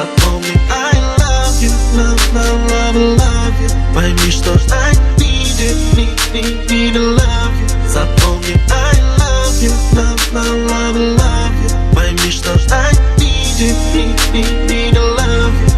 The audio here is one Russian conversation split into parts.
Запомни, I love you, love, love, love, love you. Пойми, что I need it, need to love you. Запомни, I love you, love, love, love, love you. Пойми, что I need it, need to love you.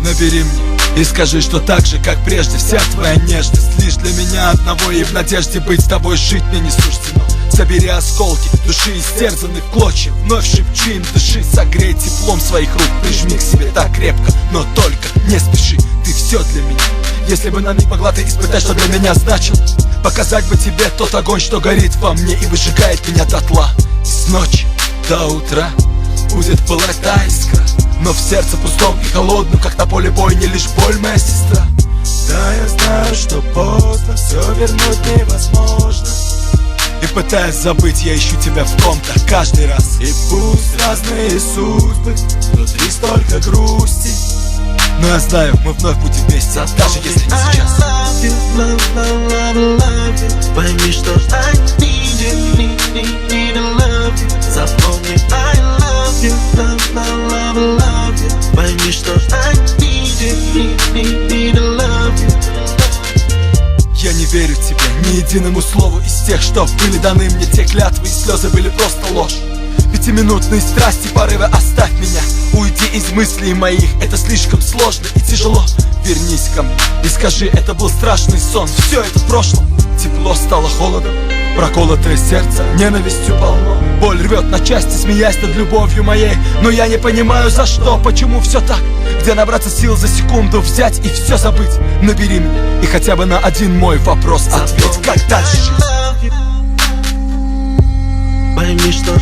Набери мне и скажи, что так же, как прежде, вся твоя нежность лишь для меня одного, и в надежде быть с тобой жить мне не суждено. Собери осколки души, истерзанных клочьев, вновь шепчи им дыши, согрей теплом своих рук, прижми к себе так крепко, но только не спеши, ты все для меня. Если бы на миг могла ты испытать, что для меня значил, показать бы тебе тот огонь, что горит во мне и выжигает меня дотла. И с ночи до утра будет пылать та искра, но в сердце пустом и холодном, как на поле бойни, лишь боль, моя сестра. Да, я знаю, что поздно, все вернуть невозможно, и пытаясь забыть, я ищу тебя в ком-то каждый раз. И пусть разные судьбы, внутри столько грусти, но я знаю, мы вновь будем вместе, даже если не сейчас. I love you, love, love, love, love you. Пойми, что I need it, need to love you. Запомни, I love you, love, love, love, love you. Пойми, что I need it, need to love you. Я не верю тебе ни единому слову из тех, что были даны мне. Те клятвы и слезы были просто ложь. Пятиминутные страсти, порывы, оставь меня, уйди из мыслей моих, это слишком сложно и тяжело. Вернись ко мне и скажи, это был страшный сон, все это в прошлом. Тепло стало холодом, проколотое сердце ненавистью полно. Боль рвет на части, смеясь над любовью моей, но я не понимаю за что, почему все так. Где набраться сил за секунду взять и все забыть? Набери мне и хотя бы на один мой вопрос ответь, как дальше жить? Пойми, что